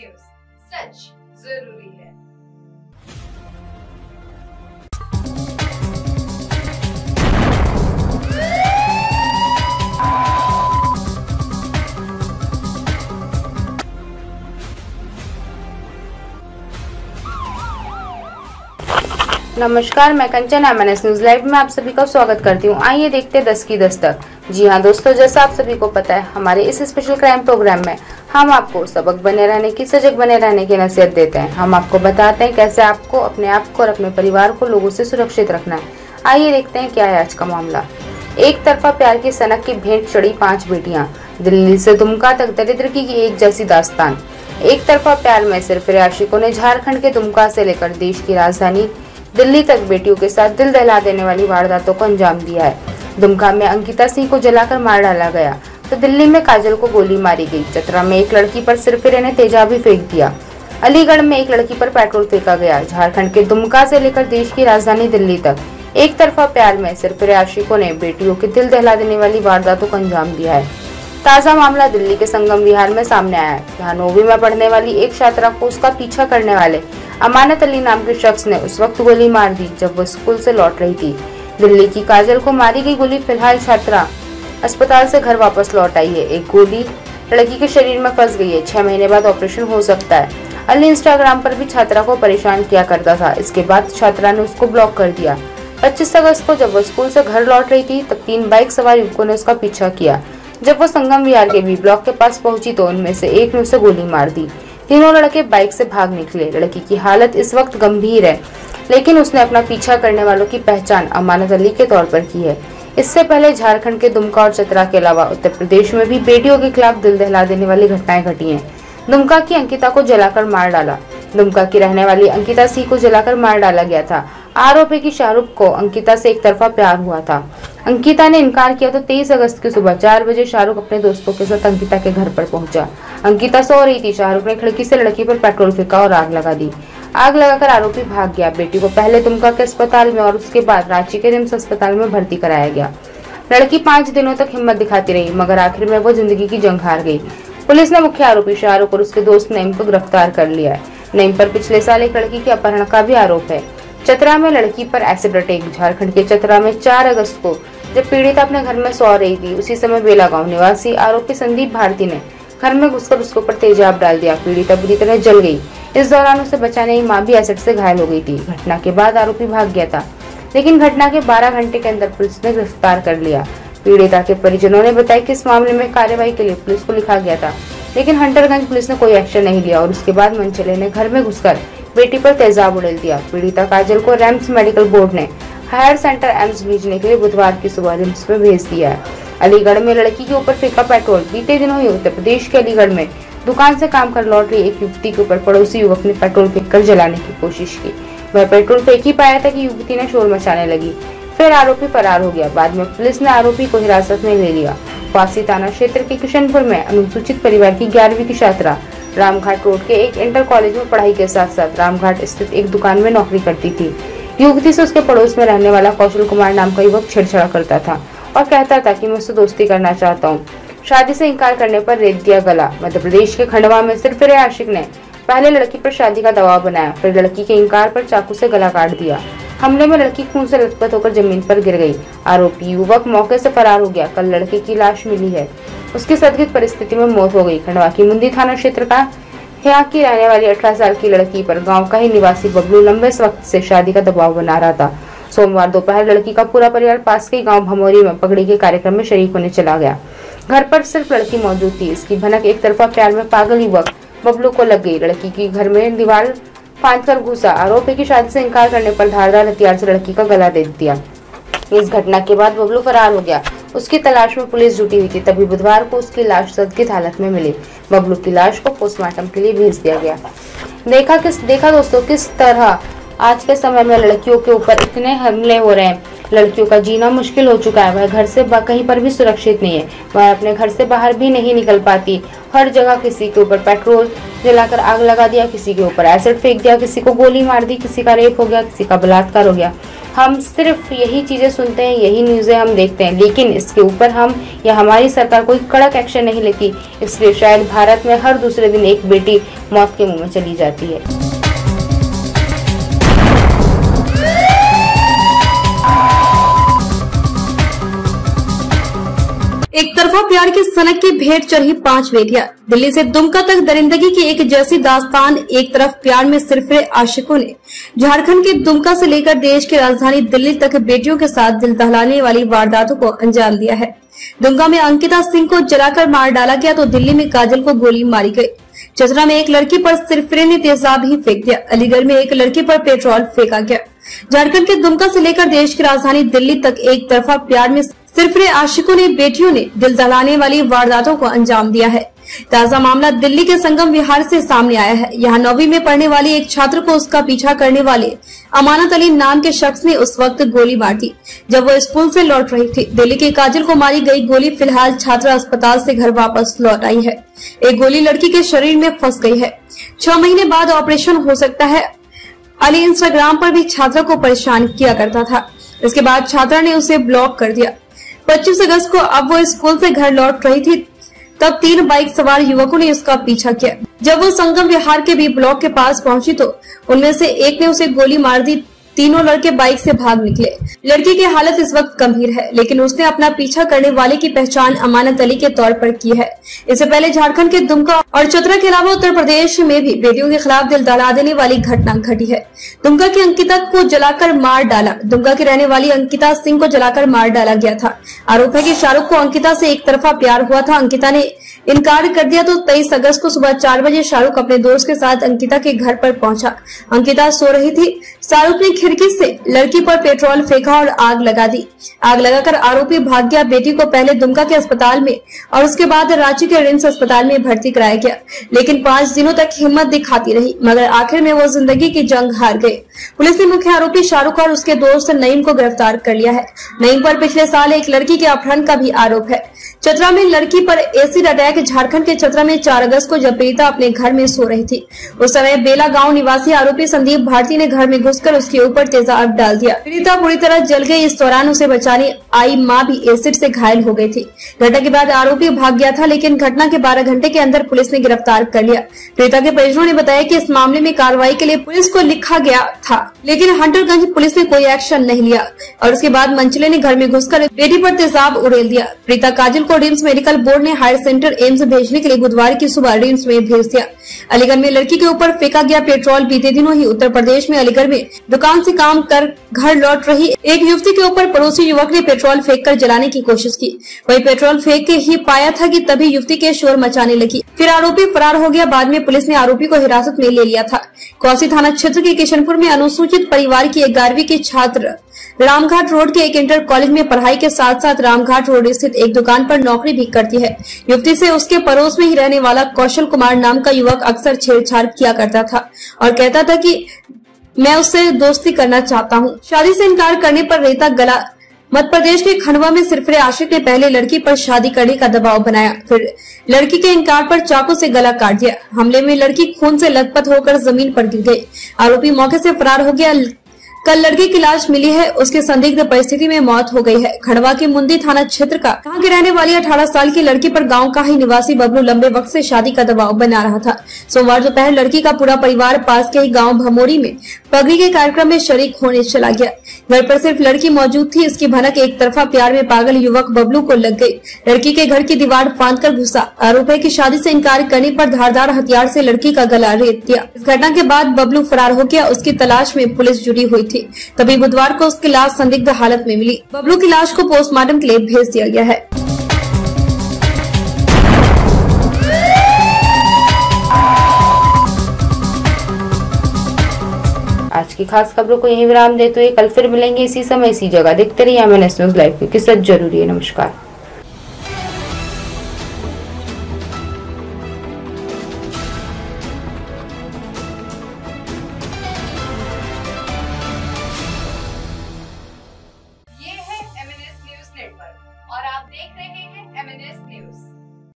News, सच जरूरी है। नमस्कार, मैं कंचन MNS न्यूज लाइव में आप सभी का स्वागत करती हूँ। आइए देखते हैं 10 की दस्तक। जी हाँ दोस्तों, जैसा आप सभी को पता है, हमारे इस स्पेशल क्राइम प्रोग्राम में हम आपको सबक बने रहने की, सजग बने रहने की नसीहत देते हैं। हम आपको बताते हैं कैसे आपको अपने आप को और अपने परिवार को लोगों से सुरक्षित रखना है। आइए देखते हैं क्या है आज का मामला। एक तरफा प्यार की सनक की भेंट चढ़ी 5 बेटियां, दिल्ली से दुमका तक दरिद्र की एक जैसी दास्तान। एक तरफा प्यार में सिर्फ आशिकों ने झारखंड के दुमका से लेकर देश की राजधानी दिल्ली तक बेटियों के साथ दिल दहला देने वाली वारदातों को अंजाम दिया है। दुमका में अंकिता सिंह को जलाकर मार डाला गया, तो दिल्ली में काजल को गोली मारी गई। चतरा में एक लड़की पर सिरफिरे ने तेजाबी फेंक दिया। अलीगढ़ में एक लड़की पर पेट्रोल फेंका गया। झारखंड के दुमका से लेकर देश की राजधानी दिल्ली तक एक तरफा प्यार में सिरफिरे आशिकों ने बेटियों के दिल दहला देने वाली वारदातों को अंजाम दिया है। ताजा मामला दिल्ली के संगम विहार में सामने आया है, जहाँ 9वीं में पढ़ने वाली एक छात्रा को उसका पीछा करने वाले अमानत अली नाम के शख्स ने उस वक्त गोली मार दी जब वो स्कूल से लौट रही थी। दिल्ली की काजल को मारी गई गोली। फिलहाल छात्रा अस्पताल से घर वापस लौट आई है। एक गोली लड़की के शरीर में फंस गई है। 6 महीने बाद ऑपरेशन हो सकता है। अली इंस्टाग्राम पर भी छात्रा को परेशान किया करता था। इसके बाद छात्रा ने उसको ब्लॉक कर दिया। 25 अगस्त को जब वो स्कूल से घर लौट रही थी, तब 3 बाइक सवार युवकों ने उसका पीछा किया। जब वो संगम विहार के बी ब्लॉक के पास पहुंची तो उनमें से एक ने उसे गोली मार दी। तीनों लड़के बाइक से भाग निकले। लड़की की हालत इस वक्त गंभीर है, लेकिन उसने अपना पीछा करने वालों की पहचान अमानत अली के तौर पर की है। इससे पहले झारखंड के दुमका और चतरा के अलावा उत्तर प्रदेश में भी बेटियों के खिलाफ दिल दहला देने वाली घटनाएं घटी हैं। दुमका की अंकिता को जलाकर मार डाला। दुमका की रहने वाली अंकिता सिंह को जलाकर मार डाला गया था। आरोपी की शाहरुख को अंकिता से एक तरफा प्यार हुआ था। अंकिता ने इनकार किया तो 23 अगस्त की सुबह 4 बजे शाहरुख अपने दोस्तों के साथ अंकिता के घर पर पहुंचा। अंकिता सो रही थी। शाहरुख ने खिड़की से लड़की पर पेट्रोल फेंका और आग लगा दी। आग लगाकर आरोपी भाग गया। बेटी को पहले दुमका के अस्पताल में और उसके बाद रांची के रिम्स अस्पताल में भर्ती कराया गया। लड़की 5 दिनों तक हिम्मत दिखाती रही, मगर आखिर में वो जिंदगी की जंग हार गई। पुलिस ने मुख्य आरोपी शाहरुख और उसके दोस्त नईम को गिरफ्तार कर लिया है। नईम पर पिछले साल एक लड़की के अपहरण का भी आरोप है। चतरा में लड़की पर एसिड अटैक। झारखंड के चतरा में 4 अगस्त को जब पीड़िता अपने घर में सो रही थी, उसी समय बेला गांव निवासी आरोपी संदीप भारती ने घर में घुसकर उसके ऊपर तेजाब डाल दिया। पीड़िता बुरी तरह जल गई। इस दौरान उसे बचाने की मां भी एसिड से घायल हो गई थी। घटना के बाद आरोपी भाग गया था, लेकिन घटना के 12 घंटे के अंदर पुलिस ने गिरफ्तार कर लिया। पीड़िता के परिजनों ने बताया कि इस मामले में कार्रवाई के लिए पुलिस को लिखा गया था, लेकिन हंटरगंज पुलिस ने कोई एक्शन नहीं लिया और उसके बाद मनचले ने घर में घुसकर बेटी पर तेजाब उड़ेल दिया। पीड़िता काजल को रिम्स मेडिकल बोर्ड ने हायर सेंटर एम्स भेजने के लिए बुधवार की सुबह रिम्स में भेज दिया है। अलीगढ़ में लड़की के ऊपर फेंका पेट्रोल। बीते दिनों ही उत्तर प्रदेश के अलीगढ़ में दुकान से काम कर लौट रही एक युवती के ऊपर पड़ोसी युवक ने पेट्रोल फेंककर जलाने की कोशिश की। वह पेट्रोल फेंक ही पाया था कि युवती ने शोर मचाने लगी। फिर आरोपी फरार हो गया। बाद में पुलिस ने आरोपी को हिरासत में ले लिया। पासी थाना क्षेत्र के किशनपुर में अनुसूचित परिवार की 11वीं की छात्रा रामघाट रोड के एक इंटर कॉलेज में पढ़ाई के साथ साथ रामघाट स्थित एक दुकान में नौकरी करती थी। युवती से उसके पड़ोस में रहने वाला कौशल कुमार नाम का युवक छेड़छाड़ करता था और कहता था कि मैं उससे दोस्ती करना चाहता हूँ। शादी से इनकार करने पर रेत दिया गला। मध्य प्रदेश के खंडवा में सिरफिरे आशिक ने पहले लड़की पर शादी का दबाव बनाया, फिर लड़की के इनकार पर चाकू से गला काट दिया। हमले में लड़की खून से लथपथ होकर जमीन पर गिर गई। आरोपी युवक मौके से फरार हो गया। कल लड़के की लाश मिली है। उसकी संदिग्ध परिस्थिति में मौत हो गई। खंडवा की मुंदी थाना क्षेत्र का यहाँ की रहने वाली 18 साल की लड़की पर गांव का ही निवासी बबलू लंबे वक्त से शादी का दबाव बना रहा था। सोमवार दोपहर लड़की का पूरा परिवार पास के गांव भमोरी में पगड़ी के कार्यक्रम में शरीक होने चला गया। घर पर सिर्फ लड़की मौजूद थी। इसकी भनक एक तरफा प्यार में पागल युवक बबलू को लग गई। लड़की की घर में दीवार फांदकर घुसा। आरोपी की शादी से इनकार करने पर धारदार हथियार से लड़की का गला दे दिया। इस घटना के बाद बबलू फरार हो गया। उसकी तलाश में पुलिस जुटी हुई थी। तभी बुधवार को उसकी लाश संदिग्ध हालत में मिली। बबलू की लाश को पोस्टमार्टम के लिए भेज दिया गया। देखा दोस्तों किस तरह आज के समय में लड़कियों के ऊपर इतने हमले हो रहे हैं। लड़कियों का जीना मुश्किल हो चुका है। वह घर से कहीं पर भी सुरक्षित नहीं है। वह अपने घर से बाहर भी नहीं निकल पाती। हर जगह किसी के ऊपर पेट्रोल जलाकर आग लगा दिया, किसी के ऊपर एसिड फेंक दिया, किसी को गोली मार दी, किसी का रेप हो गया, किसी का बलात्कार हो गया। हम सिर्फ यही चीज़ें सुनते हैं, यही न्यूज़ें हम देखते हैं, लेकिन इसके ऊपर हम या हमारी सरकार कोई कड़क एक्शन नहीं लेती। इसलिए शायद भारत में हर दूसरे दिन एक बेटी मौत के मुंह में चली जाती है। एक तरफा प्यार की सनक की भेंट चढ़ी 5 बेटियां। दिल्ली से दुमका तक दरिंदगी की एक जैसी दास्तान। एक तरफ प्यार में सिरफिरे आशिकों ने झारखंड के दुमका से लेकर देश की राजधानी दिल्ली तक बेटियों के साथ दिल दहलाने वाली वारदातों को अंजाम दिया है। दुमका में अंकिता सिंह को जलाकर मार डाला गया तो दिल्ली में काजल को गोली मारी गई। चतरा में एक लड़की पर सिरफिरे ने तेजाब ही फेंक दिया। अलीगढ़ में एक लड़की पर पेट्रोल फेंका गया। झारखंड के दुमका से लेकर देश की राजधानी दिल्ली तक एक तरफा प्यार में सिरफिरे आशिकों ने बेटियों ने दिल दहलाने वाली वारदातों को अंजाम दिया है। ताजा मामला दिल्ली के संगम विहार से सामने आया है। यहाँ 9वीं में पढ़ने वाली एक छात्र को उसका पीछा करने वाले अमानत अली नाम के शख्स ने उस वक्त गोली मार दी जब वो स्कूल से लौट रही थी। दिल्ली के काजल को मारी गई गोली फिलहाल छात्रा अस्पताल से घर वापस लौट आई है। एक गोली लड़की के शरीर में फंस गई है। 6 महीने बाद ऑपरेशन हो सकता है। अली इंस्टाग्राम पर भी छात्रा को परेशान किया करता था। इसके बाद छात्रा ने उसे ब्लॉक कर दिया। 25 अगस्त को अब वो स्कूल से घर लौट रही थी तब 3 बाइक सवार युवकों ने उसका पीछा किया। जब वो संगम विहार के बी ब्लॉक के पास पहुंची तो उनमें से एक ने उसे गोली मार दी। तीनों लड़के बाइक से भाग निकले। लड़की की हालत इस वक्त गंभीर है, लेकिन उसने अपना पीछा करने वाले की पहचान अमानत अली के तौर पर की है। इससे पहले झारखंड के दुमका और चतरा के अलावा उत्तर प्रदेश में भी बेटियों के खिलाफ दिल दहला देने वाली घटना घटी है। दुमका की अंकिता को जलाकर मार डाला। दुमका की रहने वाली अंकिता सिंह को जलाकर मार डाला गया था। आरोप है कि शाहरुख को अंकिता से एक तरफा प्यार हुआ था। अंकिता ने इनकार कर दिया तो 23 अगस्त को सुबह 4 बजे शाहरुख अपने दोस्त के साथ अंकिता के घर पर पहुंचा। अंकिता सो रही थी। शाहरुख ने खिड़की से लड़की पर पेट्रोल फेंका और आग लगा दी। आग लगाकर आरोपी भाग गया। बेटी को पहले दुमका के अस्पताल में और उसके बाद रांची के रिम्स अस्पताल में भर्ती कराया गया, लेकिन 5 दिनों तक हिम्मत दिखाती रही, मगर आखिर में वो जिंदगी की जंग हार गए। पुलिस ने मुख्य आरोपी शाहरुख और उसके दोस्त नईम को गिरफ्तार कर लिया है। नईम पर पिछले साल एक लड़की के अपहरण का भी आरोप है। चतरा में लड़की पर एसिड अटैक। झारखंड के चतरा में 4 अगस्त को जब पीड़िता अपने घर में सो रही थी, उस समय बेला गांव निवासी आरोपी संदीप भारती ने घर में घुसकर उसके ऊपर तेजाब डाल दिया। पीड़िता पूरी तरह जल गई। इस दौरान उसे बचाने आई मां भी एसिड से घायल हो गई थी। घटना के बाद आरोपी भाग गया था, लेकिन घटना के 12 घंटे के अंदर पुलिस ने गिरफ्तार कर लिया। पीड़िता के परिजनों ने बताया कि इस मामले में कार्रवाई के लिए पुलिस को लिखा गया था, लेकिन हंटरगंज पुलिस ने कोई एक्शन नहीं लिया और उसके बाद मंचले ने घर में घुसकर बेटी पर तेजाब उड़ेल दिया। पीड़िता काजल को रिम्स मेडिकल बोर्ड ने हायर सेंटर एम्स भेजने के लिए बुधवार की सुबह रिम्स में भेज दिया। अलीगढ़ में लड़की के ऊपर फेंका गया पेट्रोल। बीते दिनों ही उत्तर प्रदेश में अलीगढ़ में दुकान से काम कर घर लौट रही एक युवती के ऊपर पड़ोसी युवक ने पेट्रोल फेंककर जलाने की कोशिश की। वही पेट्रोल फेंक के ही पाया था कि तभी युवती के शोर मचाने लगी। फिर आरोपी फरार हो गया। बाद में पुलिस ने आरोपी को हिरासत में ले लिया था। कौसी थाना क्षेत्र के किशनपुर में अनुसूचित परिवार की 11वीं की छात्र रामघाट रोड के एक इंटर कॉलेज में पढ़ाई के साथ साथ रामघाट रोड स्थित एक दुकान पर नौकरी भी करती है। युवती से उसके पड़ोस में ही रहने वाला कौशल कुमार नाम का युवक अक्सर छेड़छाड़ किया करता था और कहता था कि मैं उससे दोस्ती करना चाहता हूँ। शादी से इनकार करने पर रेता गला। मध्य प्रदेश के खंडवा में सिरफिरे आशिक ने पहले लड़की पर शादी करने का दबाव बनाया, फिर लड़की के इनकार पर चाकू से गला काट दिया। हमले में लड़की खून से लथपथ होकर जमीन पर गिर गई। आरोपी मौके से फरार हो गया। कल लड़की की लाश मिली है। उसकी संदिग्ध परिस्थिति में मौत हो गई है। खंडवा के मुंदी थाना क्षेत्र का कहां की रहने वाली 18 साल की लड़की पर गांव का ही निवासी बबलू लंबे वक्त से शादी का दबाव बना रहा था। सोमवार दोपहर लड़की का पूरा परिवार पास के ही गांव भमोरी में पगड़ी के कार्यक्रम में शरीक होने चला गया। घर पर सिर्फ लड़की मौजूद थी। इसकी भनक एक तरफा प्यार में पागल युवक बबलू को लग गई। लड़की के घर की दीवार फांदकर घुसा। आरोप है कि शादी से इनकार करने पर धारदार हथियार से लड़की का गला रेत दिया। इस घटना के बाद बबलू फरार हो गया। उसकी तलाश में पुलिस जुटी हुई थी। तभी बुधवार को उसकी लाश संदिग्ध हालत में मिली। बबलू की लाश को पोस्टमार्टम के लिए भेज दिया गया है। आज की खास खबरों को यहीं विराम देते हुए कल फिर मिलेंगे इसी समय इसी जगह। देखते रहिए MNS न्यूज़ लाइव, क्योंकि सच जरूरी है। नमस्कार।